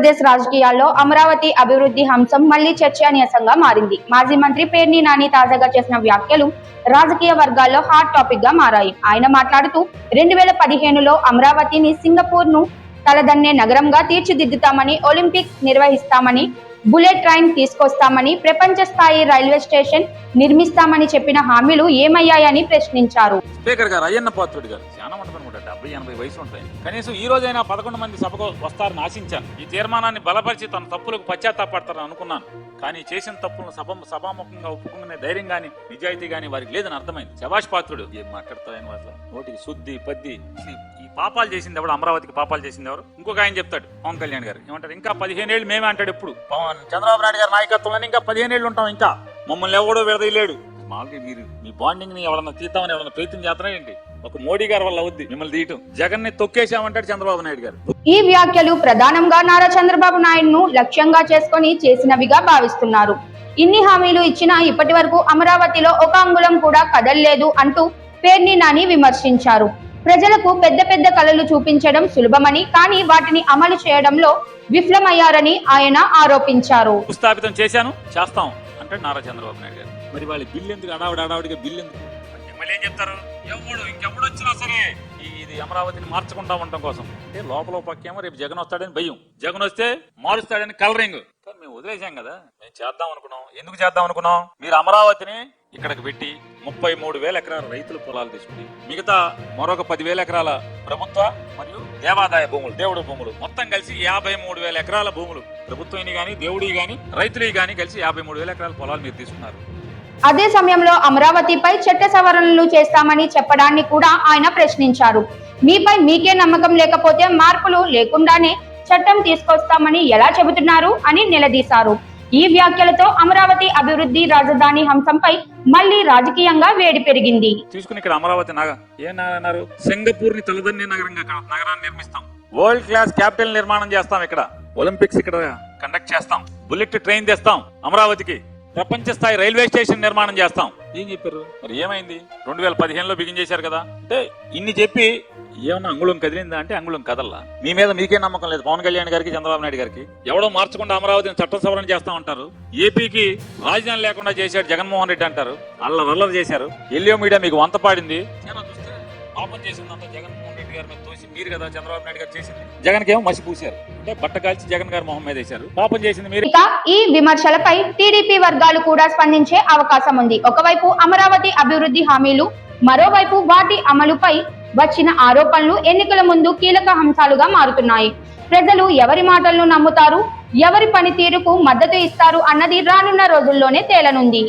ఆంధ్రప్రదేశ్ రాజకీయాల్లో అమరావతి అభివృద్ధి అంశం మళ్లీ చర్చనీయాంశంగా మారింది. మాజీ మంత్రి పేర్ని నాని తాజాగా చేసిన వ్యాఖ్యలు రాజకీయ వర్గాల్లో హాట్ టాపిక్ గా మారాయి. ఆయన మాట్లాడుతూ 2015లో అమరావతిని సింగపూర్ ను తలదన్నే నగరంగా తీర్చిదిద్దుతామని, ఒలింపిక్స్ నిర్వహిస్తామని, బుల్లెట్ ట్రైన్ తీసుకొస్తామని, ప్రపంచ స్థాయి రైల్వే స్టేషన్ నిర్మిస్తామని చెప్పిన హామీలు ఏమయ్యాయని ప్రశ్నించారు. స్పీకర్ గారు అయ్యన్న పాత్రుడు గారు చాలా మంది 70-80 వయసు ఉంటాయి. కనీసం ఈ రోజైనా 11 మంది సభకు వస్తారని ఆశించాను. ఈ తీర్మానాన్ని బలపరిచి తన తప్పులకు పశ్చాత్తాపడతారని అనుకున్నాను. కానీ చేసిన తప్పులను సభాముఖంగా ఒప్పుకునే ధైర్యం గాని నిజాయితీ గాని వారికి లేదని అర్థమైంది. శభాష్ పాత్రుడు ఏం మాట్లాడతాయని వాటిలో నోటికి శుద్ధి పద్ది. ఈ పాపాలు చేసింది ఎవడు? అమరావతికి పాపాలు చేసింది ఎవరు? ఇంకొక ఆయన చెప్తాడు పవన్ కళ్యాణ్ గారు ఏమంటారు, ఇంకా 15 ఏళ్ళు మేమే అంటాడు. ఎప్పుడు చంద్రబాబు నాయుడు గారి నాయకత్వంలో ఇంకా 15 ఏళ్ళు ఉంటాం, ఇంకా మమ్మల్ని ఎవడో విడదీయలేడు. మామూలుగా మీరు మీ బాండింగ్ ని ఎవరన్నా తీద్దామని ఎవరన్నా ప్రయత్నం చేస్తారా ఏంటి? ఒక మోడీ గారి వల్ల అవుద్ది మిమ్మల్ని తీయటం. జగన్ ని తొక్కేశామంటాడు చంద్రబాబు నాయుడు గారు. ఈ వ్యాఖ్యలు ప్రధానంగా నారా చంద్రబాబు నాయుడును లక్ష్యంగా చేసుకుని చేసినవిగా భావిస్తున్నారు. ఇన్ని హామీలు ఇచ్చినా ఇప్పటి వరకు అమరావతిలో ఒక అంగుళం కూడా కదల్లేదు అంటూ పేర్ని నాని విమర్శించారు. ప్రజలకు పెద్ద పెద్ద కలలు చూపించడం సులభమని, కానీ వాటిని అమలు చేయడంలో విఫలమయ్యారని ఆయన ఆరోపించారు. స్థాపితం చేశాను, చేస్తాం అంటే నారా చంద్రబాబు నాయుడు గారు. మరి వాళ్ళ బిల్లు ఎందుకు అడావిడిగా బిల్లు ఎందుకు? మళ్ళీ ఏం చెప్తారు, ఇంకెప్పుడు వచ్చినా సరే ఇది అమరావతిని మార్చకుండా ఉండటం కోసం. అంటే లోపల పక్కేమో రేపు జగన్ వస్తాడని భయం, జగన్ వస్తే మారుస్తాడని కలరింగ్. కానీ మేము వదిలేసాం కదా, మేము చేద్దాం అనుకున్నాం. ఎందుకు చేద్దాం అనుకున్నాం? మీరు అమరావతిని ఇక్కడికి పెట్టి 33,000 ఎకరాల రైతుల పొలాలు తీసుకుని మిగతా మరొక 10,000 ఎకరాల ప్రభుత్వ మరియు దేవాదాయ భూములు, దేవుడు భూములు మొత్తం కలిసి 53,000 ఎకరాల భూములు, ప్రభుత్వం గాని దేవుడి గాని రైతులు గాని కలిసి 53,000 ఎకరాల పొలాలు మీరు తీసుకున్నారు. అదే సమయంలో అమరావతిపై చట్ట సవరణలు చేస్తామని చెప్పడాన్ని కూడా ఆయన ప్రశ్నించారు. మీపై మీకే నమ్మకం లేకపోతే మార్పులు లేకుండానే చట్టం తీసుకొస్తామని ఎలా చెబుతున్నారు అని నిలదీశారు. ఈ వ్యాఖ్యలతో అమరావతి అభివృద్ధి రాజధాని అంశంపై మళ్లీ రాజకీయంగా వేడి పెరిగింది. తీసుకుని ఇక్కడ అమరావతి ఏమన్నారు, సింగపూర్ ని తలదన్నే నగరాన్ని నిర్మిస్తాం, వరల్డ్ క్లాస్ క్యాపిటల్ నిర్మాణం చేస్తాం, ఇక్కడ ఒలింపిక్స్ ఇక్కడ కండక్ట్ చేస్తాం, బుల్లెట్ ట్రైన్ తెస్తాం అమరావతికి, ప్రపంచ స్థాయి రైల్వే స్టేషన్ నిర్మాణం చేస్తాం. ఏం చెప్పారు? మరి ఏమైంది? 2015లో బిగిన్ చేశారు కదా. అంటే ఇన్ని చెప్పి ఏమన్నా అంగుళం కదిలిందా అంటే అంగుళం కదల్లా. మీ మీద మీకే నమ్మకం లేదు పవన్ కళ్యాణ్ గారికి, చంద్రబాబు నాయుడు గారికి. ఎవడో మార్చకుండా అమరావతిని చట్ట సవరణ చేస్తా ఉంటారు. ఏపీకి రాజధాని లేకుండా చేశాడు జగన్మోహన్ రెడ్డి అంటారు, అల్లరి చేశారు. ఎల్లియో మీడియా మీకు వంత పాడింది. చూస్తే పాపం చేసిందంతా జగన్మోహన్ రెడ్డి గారి మీద తోసి మీరు కదా చంద్రబాబు నాయుడు గారు చేసింది. జగన్ కేమో మసి పూసారు, అంటే బట్ట కాల్చి జగన్ గారి మొహం మీద వేశారు. పాపం చేసింది మీరు. ఈ విమర్శలపై టీడీపీ వర్గాలు కూడా స్పందించే అవకాశం ఉంది. ఒకవైపు అమరావతి అభివృద్ధి హామీలు, మరోవైపు వాటి అమలుపై వచ్చిన ఆరోపణలు ఎన్నికల ముందు కీలక అంశాలుగా మారుతున్నాయి. ప్రజలు ఎవరి మాటలను నమ్ముతారు, ఎవరి పనితీరుకు మద్దతు ఇస్తారు అన్నది రానున్న రోజుల్లోనే తేలనుంది.